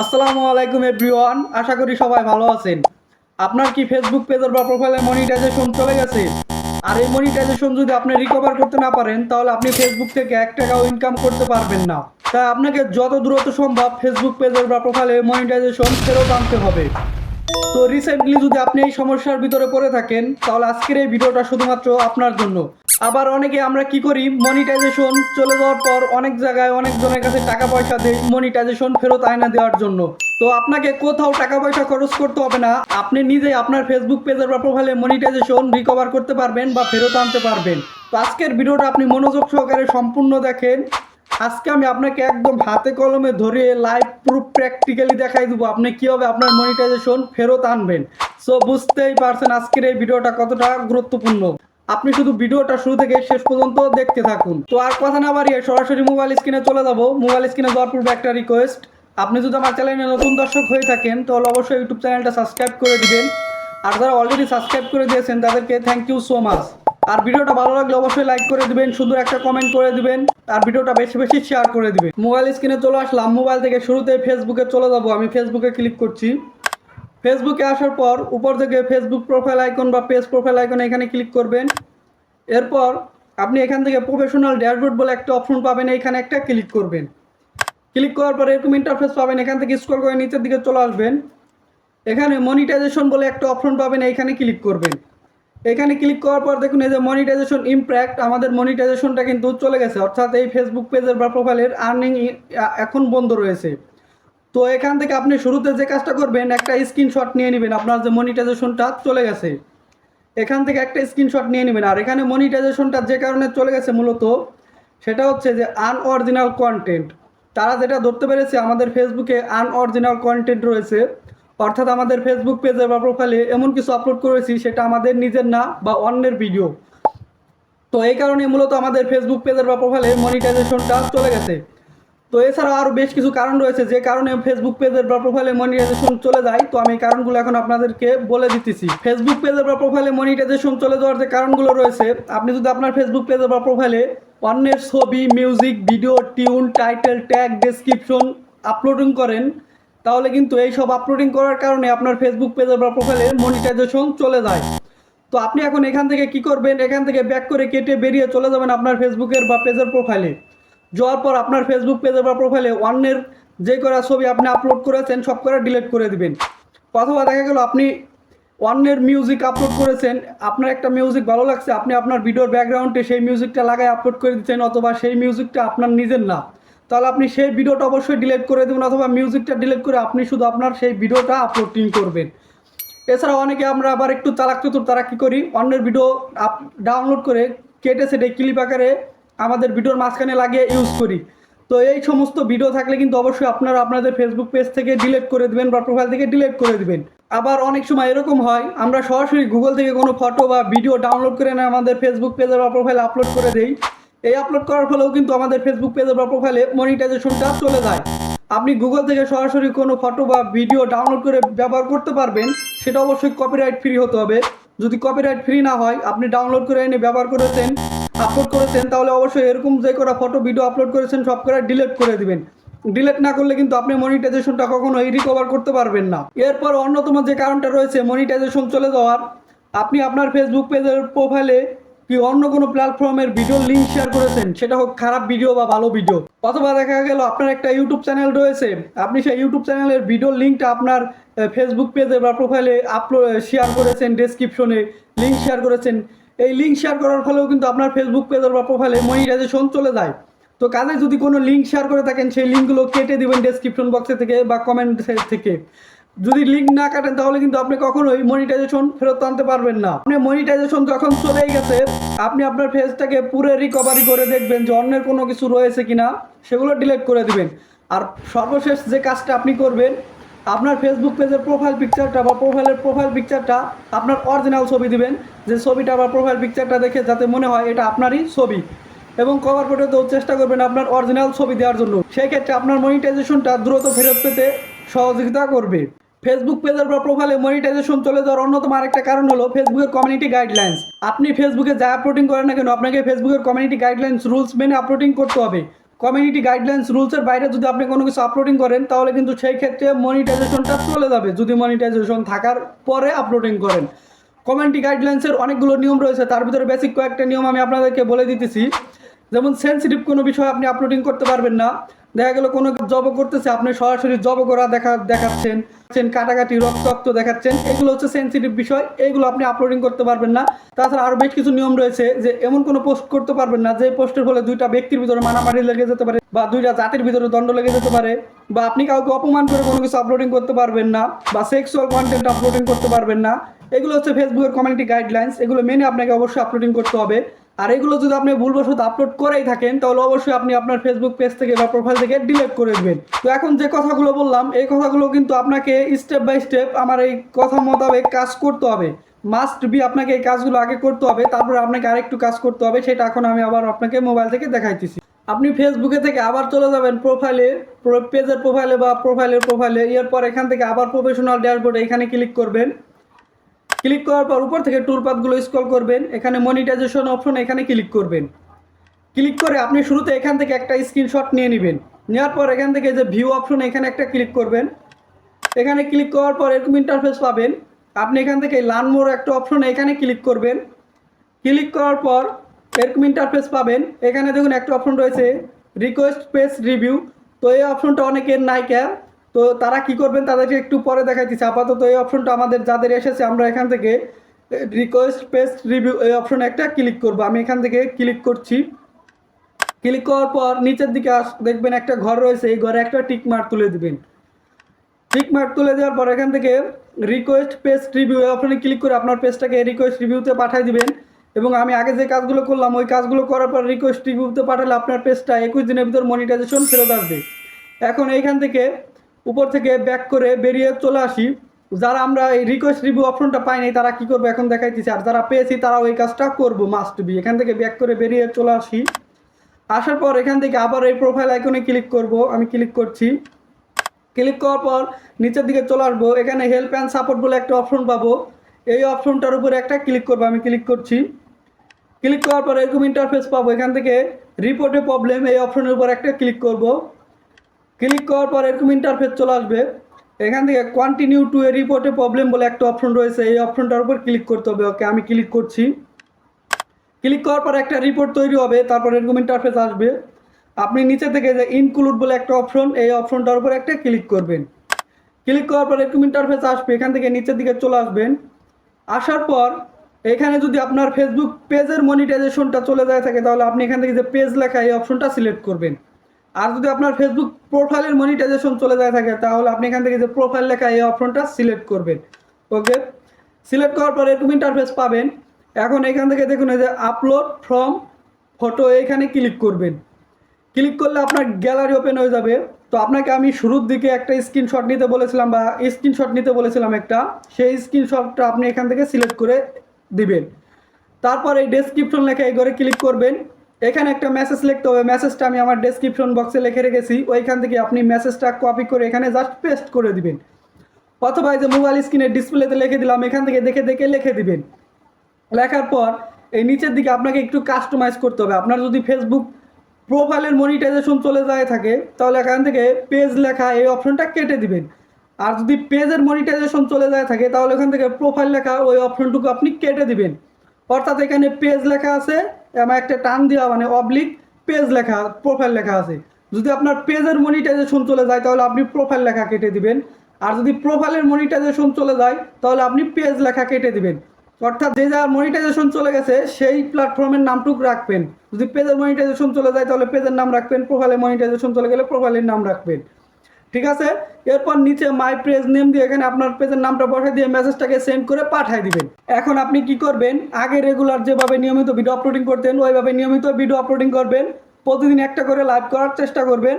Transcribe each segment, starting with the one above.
আসসালামু আলাইকুম এভরিওয়ান, আশা করি সবাই ভালো আছেন। আপনার কি ফেসবুক পেজের বা প্রোফাইলে মনিটাইজেশন চলে গেছে? আর এই মনিটাইজেশন যদি আপনি রিকভার করতে না পারেন, তাহলে আপনি ফেসবুক থেকে 1 টাকাও ইনকাম করতে পারবেন না। তাই আপনাকে যত দ্রুত সম্ভব ফেসবুক পেজের বা প্রোফাইলে মনিটাইজেশন ফেরত আনতে হবে। তো রিসেন্টলি যদি আপনি এই সমস্যার ভিতরে পড়ে থাকেন, তাহলে আজকের এই ভিডিওটা শুধুমাত্র আপনার জন্য। আবার অনেকে আমরা কি করি, মনিটাইজেশন চলে যাওয়ার পর অনেক জায়গায় অনেকজনের কাছে টাকা পয়সা দেই মনিটাইজেশন ফেরত আয়না দেওয়ার জন্য। তো আপনাকে কোথাও টাকা পয়সা খরচ করতে হবে না, আপনি নিজেই আপনার ফেসবুক পেজের বা প্রোফাইলে মনিটাইজেশন রিকভার করতে পারবেন বা ফেরত আনতে পারবেন। তো আজকের ভিডিওটা আপনি মনোযোগ সহকারে সম্পূর্ণ দেখেন। আজকে আমি আপনাকে একদম হাতে কলমে ধরে লাইভ প্রুফ প্র্যাকটিক্যালি দেখাই দেবো আপনি কীভাবে আপনার মনিটাইজেশন ফেরত আনবেন। সো বুঝতেই পারছেন আজকের এই ভিডিওটা কতটা গুরুত্বপূর্ণ। আপনি শুধু ভিডিওটা শুরু থেকে শেষ পর্যন্ত দেখতে থাকুন। তো আর কথা না বাড়িয়ে সরাসরি মোবাইল স্ক্রিনে চলে যাব। মোবাইল স্ক্রিনে যাওয়ার পূর্বে একটা রিকোয়েস্ট, আপনি যদি আমার চ্যানেলে নতুন দর্শক হয়ে থাকেন তাহলে অবশ্যই ইউটিউব চ্যানেলটা সাবস্ক্রাইব করে দিবেন। আর যারা অলরেডি সাবস্ক্রাইব করে দিয়েছেন তাদেরকে থ্যাংক ইউ সো মাচ। আর ভিডিওটা ভালো লাগলে অবশ্যই লাইক করে দিবেন, সুন্দর একটা কমেন্ট করে দিবেন, আর ভিডিওটা বেশি বেশি শেয়ার করে দিবেন। মোবাইল স্ক্রিনে চলে আসলাম। মোবাইল থেকে শুরুতে ফেসবুকে চলে যাব। আমি ফেসবুকে ক্লিক করছি। ফেসবুকে আসার পর উপর থেকে ফেসবুক প্রোফাইল আইকন বা পেজ প্রোফাইল আইকন এখানে ক্লিক করবেন। এরপর আপনি এখান থেকে প্রফেশনাল ড্যাশবোর্ড বলে একটা অপশন পাবেন, এখানে একটা ক্লিক করবেন। ক্লিক করার পর এরকম ইন্টারফেস পাবেন। এখান থেকে স্ক্রল করে নিচের দিকে চলে আসবেন। এখানে মনিটাইজেশন বলে একটা অপশন পাবেন, এইখানে ক্লিক করবেন। এখানে ক্লিক করার পর দেখুন এই যে মনিটাইজেশন ইমপ্যাক্ট, আমাদের মনিটাইজেশনটা কিন্তু চলে গেছে, অর্থাৎ এই ফেসবুক পেজের বা প্রোফাইলের আর্নিং এখন বন্ধ রয়েছে। তো এখান থেকে আপনি শুরুতে যে কাজটা করবেন, একটা স্ক্রিনশট নিয়ে নেবেন আপনার যে মনিটাইজেশনটা চলে গেছে। এখান থেকে একটা স্ক্রিনশট নিয়ে নেবেন। আর এখানে মনিটাইজেশনটা যে কারণে চলে গেছে মূলত সেটা হচ্ছে যে আনঅরিজিনাল কন্টেন্ট। তারা যেটা ধরতে পেরেছে আমাদের ফেসবুকে আনঅরিজিনাল কন্টেন্ট রয়েছে, অর্থাৎ আমাদের ফেসবুক পেজে বা প্রোফাইলে এমন কিছু আপলোড করেছি সেটা আমাদের নিজের না বা অন্যের ভিডিও। তো এই কারণে মূলত আমাদের ফেসবুক পেজের বা প্রোফাইলে মনিটাইজেশনটা চলে গেছে। তো এছাড়াও আরও বেশ কিছু কারণ রয়েছে যে কারণে ফেসবুক পেজের বা প্রোফাইলে মনিটাইজেশন চলে যায়। তো আমি এই কারণগুলো এখন আপনাদেরকে বলে দিতেছি। ফেসবুক পেজের বা প্রোফাইলে মনিটাইজেশন চলে যাওয়ার যে কারণগুলো রয়েছে, আপনি যদি আপনার ফেসবুক পেজের বা প্রোফাইলে অন্যের ছবি, music, video, tune, title, tag, description uploading করেন, তাহলে কিন্তু এই সব আপলোডিং করার কারণে আপনার ফেসবুক পেজের বা প্রোফাইলে মনিটাইজেশন চলে যায়। তো আপনি এখন এখান থেকে কি করবেন, এখান থেকে ব্যাক করে কেটে বেরিয়ে চলে যাবেন আপনার ফেসবুকের বা পেজের প্রোফাইলে। যাওয়ার পর আপনার ফেসবুক পেজে বা প্রোফাইলে অন্যের যে করা ছবি আপনি আপলোড করেছেন সব করে ডিলিট করে দিবেন। অথবা দেখা গেল আপনি অন্যের মিউজিক আপলোড করেছেন, আপনার একটা মিউজিক ভালো লাগছে, আপনি আপনার ভিডিওর ব্যাকগ্রাউন্ডে সেই মিউজিকটা লাগাই আপলোড করে দিচ্ছেন, অথবা সেই মিউজিকটা আপনার নিজের না, তাহলে আপনি সেই ভিডিওটা অবশ্যই ডিলিট করে দেবেন, অথবা মিউজিকটা ডিলিট করে আপনি শুধু আপনার সেই ভিডিওটা আপলোডিং করবেন। এছাড়া অনেকে আমরা আবার একটু চালাক চতুর, তারা কী করি, অন্যের ভিডিও ডাউনলোড করে কেটে সেটা ক্লিপ আকারে আমাদের ভিডিওর মাঝখানে লাগিয়ে ইউজ করি। তো এই সমস্ত ভিডিও থাকলে কিন্তু অবশ্যই আপনারা আপনাদের ফেসবুক পেজ থেকে ডিলিট করে দেবেন বা প্রোফাইল থেকে ডিলিট করে দেবেন। আবার অনেক সময় এরকম হয়, আমরা সরাসরি গুগল থেকে কোনো ফটো বা ভিডিও ডাউনলোড করে না আমাদের ফেসবুক পেজে বা প্রোফাইলে আপলোড করে দেই। এই আপলোড করার ফলেও কিন্তু আমাদের ফেসবুক পেজে বা প্রোফাইলে মনিটাইজেশনটা চলে যায়। আপনি গুগল থেকে সরাসরি কোনো ফটো বা ভিডিও ডাউনলোড করে ব্যবহার করতে পারবেন, সেটা অবশ্যই কপিরাইট ফ্রি হতে হবে। যদি কপিরাইট ফ্রি না হয়, আপনি ডাউনলোড করে এনে ব্যবহার করেছেন, আপলোড করেছেন, তাহলে অবশ্যই এরকম যে কটা ফটো ভিডিও আপলোড করেছেন সব করে ডিলিট করে দিবেন। ডিলিট না করলে কিন্তু আপনি মনিটাইজেশনটা কখনোই রিকভার করতে পারবেন না। এরপর অন্যতম যে কারণটা রয়েছে মনিটাইজেশন চলে যাওয়ার, আপনি আপনার ফেসবুক পেজের প্রোফাইলে কি অন্য কোনো প্ল্যাটফর্মের ভিডিও লিঙ্ক শেয়ার করেছেন, সেটা হোক খারাপ ভিডিও বা ভালো ভিডিও, অথবা দেখা গেল আপনার একটা ইউটিউব চ্যানেল রয়েছে, আপনি সেই ইউটিউব চ্যানেলের ভিডিওর লিঙ্কটা আপনার ফেসবুক পেজে বা প্রোফাইলে আপলোড শেয়ার করেছেন, ডেসক্রিপশনে লিঙ্ক শেয়ার করেছেন। এই লিঙ্ক শেয়ার করার ফলেও কিন্তু আপনার ফেসবুক পেজের বা প্রোফাইলে মনিটাইজেশন চলে যায়। তো কাজে যদি কোনো লিঙ্ক শেয়ার করে থাকেন, সেই লিঙ্কগুলো কেটে দিবেন ডেসক্রিপশন বক্সে থেকে বা কমেন্ট থেকে। যদি লিঙ্ক না কাটেন তাহলে কিন্তু আপনি কখনোই মনিটাইজেশন ফেরত আনতে পারবেন না। আপনি মনিটাইজেশন যখন চলেই গেছে, আপনি আপনার পেজটাকে পুরো রিকভারি করে দেখবেন যে অন্যের কোনো কিছু রয়েছে কিনা, সেগুলো ডিলিট করে দিবেন। আর সর্বশেষ যে কাজটা আপনি করবেন, আপনার ফেসবুক পেজের প্রোফাইল পিকচারটা বা প্রোফাইলের প্রোফাইল পিকচারটা আপনার অরিজিনাল ছবি দিবেন, যে ছবিটা বা প্রোফাইল পিকচারটা দেখে যাতে মনে হয় এটা আপনারই ছবি, এবং কভার ফটোতেও চেষ্টা করবেন আপনার অরিজিনাল ছবি দেওয়ার জন্য। সেই ক্ষেত্রে আপনার মনিটাইজেশনটা দ্রুত ফেরত পেতে সহযোগিতা করবে। ফেসবুক পেজের বা প্রোফাইলে মনিটাইজেশন চলে যাওয়ার অন্যতম আরেকটা কারণ হলো ফেসবুকের কমিউনিটি গাইডলাইন্স। আপনি ফেসবুকে যা আপলোডিং করেন না কেন, আপনাকে ফেসবুকের কমিউনিটি গাইডলাইন্স রুলস মেনে আপলোডিং করতে হবে। কমিউনিটি গাইডলাইন্স রুলসের বাইরে যদি আপনি কোনো কিছু আপলোডিং করেন তাহলে কিন্তু সেই ক্ষেত্রে মনিটাইজেশনটা চলে যাবে, যদি মনিটাইজেশন থাকার পরে আপলোডিং করেন। কমিউনিটি গাইডলাইন্সের অনেকগুলো নিয়ম রয়েছে, তার ভিতরে বেসিক কয়েকটা নিয়ম আমি আপনাদেরকে বলে দিতেছি। যেমন সেন্সিটিভ কোনো বিষয় আপনি আপলোডিং করতে পারবেন না। দেখা গেল কোনো জব করতেছে, আপনি সরাসরি জব করা দেখাচ্ছেন, কাটাকাটি রক্ত দেখাচ্ছেন, এগুলো হচ্ছে সেন্সিটিভ বিষয়, এগুলো আপনি আপলোডিং করতে পারবেন না। তাছাড়া আরও বেশ কিছু নিয়ম রয়েছে যে এমন কোনো পোস্ট করতে পারবেন না যে পোস্টের ফলে দুইটা ব্যক্তির ভিতরে মারামারি লেগে যেতে পারে, বা দুইটা জাতির ভিতরে দ্বন্দ্ব লেগে যেতে পারে, বা আপনি কাউকে অপমান করে কোনো কিছু আপলোডিং করতে পারবেন না, বা সেক্সুয়াল কন্টেন্ট আপলোডিং করতে পারবেন না। এগুলো হচ্ছে ফেসবুকের কমিউনিটি গাইডলাইন্স, এগুলো মেনে আপনাকে অবশ্যই আপলোডিং করতে হবে। আর এগুলো যদি আপনি ভুলবশত আপলোড করেই থাকেন তাহলে অবশ্যই আপনি আপনার ফেসবুক পেজ থেকে বা প্রোফাইল থেকে ডিলিট করে দেবেন। তো এখন যে কথাগুলো বললাম এই কথাগুলো কিন্তু আপনাকে স্টেপ বাই স্টেপ আমার এই কথা মোতাবেক কাজ করতে হবে। মাস্ট বি আপনাকে এই কাজগুলো আগে করতে হবে, তারপরে আপনাকে আরেকটু কাজ করতে হবে, সেটা এখন আমি আবার আপনাকে মোবাইল থেকে দেখাইতেছি। আপনি ফেসবুকে থেকে আবার চলে যাবেন প্রোফাইলে, পেজের প্রোফাইলে বা প্রোফাইলে, এরপর এখান থেকে আবার প্রফেশনাল ড্যাশবোর্ডে এখানে ক্লিক করবেন। ক্লিক করার পর উপর থেকে টুলপাথগুলো স্ক্রল করবেন, এখানে মনিটাইজেশন অপশন এখানে ক্লিক করবেন। ক্লিক করে আপনি শুরুতে এখান থেকে একটা স্ক্রিনশট নিয়ে নেবেন। নেওয়ার পর এখান থেকে যে ভিউ অপশন এখানে একটা ক্লিক করবেন। এখানে ক্লিক করার পর এরকম ইন্টারফেস পাবেন। আপনি এখান থেকে লার্ন মোর একটা অপশন এখানে ক্লিক করবেন। ক্লিক করার পর এরকম ইন্টারফেস পাবেন। এখানে দেখুন একটা অপশন রয়েছে রিকোয়েস্ট পেজ রিভিউ। তো এই অপশনটা অনেকের নাইকা, তো তারা কি করবেন তাদেরকে একটু পরে দেখাইতেছি। আপাতত এই অপশনটা আমাদের যাদের এসেছে আমরা এখান থেকে রিকোয়েস্ট পেজ রিভিউ এই অপশনে একটা ক্লিক করব। আমি এখান থেকে ক্লিক করছি। ক্লিক করার পর নিচের দিকে দেখবেন একটা ঘর রয়েছে, এই ঘরে একটা টিক মার্ক তুলে দিবেন। টিক মার্ক তুলে দেওয়ার পর এখান থেকে রিকোয়েস্ট পেজ রিভিউ এই অপশনে ক্লিক করে আপনার পেজটাকে রিকোয়েস্ট রিভিউতে পাঠিয়ে দিবেন। এবং আমি আগে যে কাজগুলো করলাম ওই কাজগুলো করার পর রিকোয়েস্ট রিভিউতে পাঠালে আপনার পেজটা 21 দিনের ভিতর মনিটাইজেশন ফেরত আসবে। এখন এইখান থেকে উপর থেকে ব্যাক করে বেরিয়ে চলে আসি। যারা আমরা এই রিকোয়েস্ট রিভিউ অপশনটা পাইনি তারা কি করবো এখন দেখাইতেছি, আর যারা পেয়েছি তারাও এই কাজটা করবো মাস্ট বি। এখান থেকে ব্যাক করে বেরিয়ে চলে আসি। আসার পর এখান থেকে আবার এই প্রোফাইল আইকনে ক্লিক করব। আমি ক্লিক করছি। ক্লিক করার পর নিচের দিকে চলে আসবো। এখানে হেল্প অ্যান্ড সাপোর্ট বলে একটা অপশন পাবো, এই অপশনটার উপরে একটা ক্লিক করবো। আমি ক্লিক করছি। ক্লিক করার পর এরকম ইন্টারফেস পাবো। এখান থেকে রিপোর্টে প্রবলেম এই অপশনের উপর একটা ক্লিক করব। ক্লিক করার পর এরকম ইন্টারফেস চলে আসবে। এখান থেকে কন্টিনিউ টু এ রিপোর্টে প্রবলেম বলে একটা অপশন রয়েছে, এই অপশনটার উপর ক্লিক করতে হবে। ওকে, আমি ক্লিক করছি। ক্লিক করার পর একটা রিপোর্ট তৈরি হবে, তারপর এরকম ইন্টারফেস আসবে। আপনি নিচে থেকে যে ইনক্লুড বলে একটা অপশন, এই অপশনটার উপর একটা ক্লিক করবেন। ক্লিক করার পর এরকম ইন্টারফেস আসবে। এখান থেকে নিচের দিকে চলে আসবেন। আসার পর এখানে যদি আপনার ফেসবুক পেজের মনিটাইজেশনটা চলে যায় থাকে তাহলে আপনি এখান থেকে যে পেজ লেখা এই অপশনটা সিলেক্ট করবেন। আর যদি আপনার ফেসবুক প্রোফাইলের মনিটাইজেশন চলে যায় থাকে তাহলে আপনি এখান থেকে যে প্রোফাইল লেখা এই অপশনটা সিলেক্ট করবেন। ওকে, সিলেক্ট করার পর এরকম ইন্টারফেস পাবেন। এখন এখান থেকে দেখুন এই যে আপলোড ফ্রম ফটো এইখানে ক্লিক করবেন। ক্লিক করলে আপনার গ্যালারি ওপেন হয়ে যাবে। তো আপনাকে আমি শুরুর দিকে একটা স্ক্রিনশট নিতে বলেছিলাম বা স্ক্রিনশট নিতে বলেছিলাম একটা, সেই স্ক্রিনশটটা আপনি এখান থেকে সিলেক্ট করে দিবেন। তারপর এই ডেসক্রিপশন লেখা এই ঘরে ক্লিক করবেন। এখানে একটা মেসেজ লিখতে হবে, মেসেজটা আমি আমার ডেসক্রিপশন বক্সে লিখে রেখেছি, ওইখান থেকে আপনি মেসেজটা কপি করে এখানে জাস্ট পেস্ট করে দিবেন। অথবা এই যে মোবাইল স্ক্রিনের ডিসপ্লেতে লিখে দিলাম, এখান থেকে দেখে দেখে লিখে দিবেন। লেখার পর এই নিচের দিকে আপনাকে একটু কাস্টমাইজ করতে হবে। আপনার যদি ফেসবুক প্রোফাইলের মনিটাইজেশন চলে যায় থাকে তাহলে এখান থেকে পেজ লেখা এই অপশনটা কেটে দিবেন। আর যদি পেজের মনিটাইজেশন চলে যায় থাকে তাহলে এখান থেকে প্রোফাইল লেখা ওই অপশনটুকু আপনি কেটে দিবেন। অর্থাৎ এখানে পেজ লেখা আছে, আমার একটা টান দেওয়া মানে অবলিক পেজ লেখা প্রোফাইল লেখা আছে। যদি আপনার পেজের মনিটাইজেশন চলে যায় তাহলে আপনি প্রোফাইল লেখা কেটে দিবেন। আর যদি প্রোফাইলের মনিটাইজেশন চলে যায় তাহলে আপনি পেজ লেখা কেটে দিবেন। অর্থাৎ যে যার মনিটাইজেশন চলে গেছে সেই প্ল্যাটফর্মের নামটুকু রাখবেন। যদি পেজের মনিটাইজেশন চলে যায় তাহলে পেজের নাম রাখবেন, প্রোফাইলের মনিটাইজেশন চলে গেলে প্রোফাইলের নাম রাখবেন। ঠিক আছে, এরপর নিচে মাই পেজ নেম দিয়ে এখানে আপনার পেজের নামটা বসাই দিয়ে মেসেজটাকে সেন্ড করে পাঠিয়ে দিবেন। এখন আপনি কি করবেন, আগে রেগুলার যেভাবে নিয়মিত ভিডিও আপলোডিং করতেন ওইভাবে নিয়মিত ভিডিও আপলোডিং করবেন। প্রতিদিন একটা করে লাইভ করার চেষ্টা করবেন।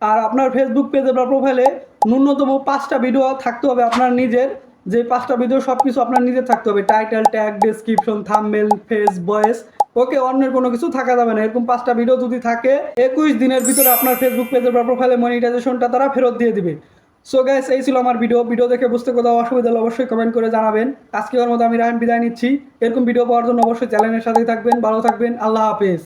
আর আপনার ফেসবুক পেজে বা প্রোফাইলে ন্যূনতম 5টা ভিডিও থাকতে হবে আপনার নিজের, যে 5টা ভিডিও সব কিছু আপনার নিজের থাকতে হবে, title, tag, description, thumbnail, face, voice. Okay, অন্যের কোনো কিছু থাকা যাবে না। এরকম 5টা ভিডিও যদি থাকে 21 দিনের ভিতরে আপনার ফেসবুক পেজের বা প্রোফাইলে মনিটাইজেশনটা তারা ফেরত দিয়ে দিবে। সো গাইস, এই ছিল আমার ভিডিও দেখে বুঝতে কোথাও অসুবিধা হলে অবশ্যই কমেন্ট করে জানাবেন। আজকের মতো আমি রায়হান বিদায় নিচ্ছি। এরকম ভিডিও পাওয়ার জন্য অবশ্যই চ্যানেলের সাথেই থাকবেন। ভালো থাকবেন। আল্লাহ হাফেজ।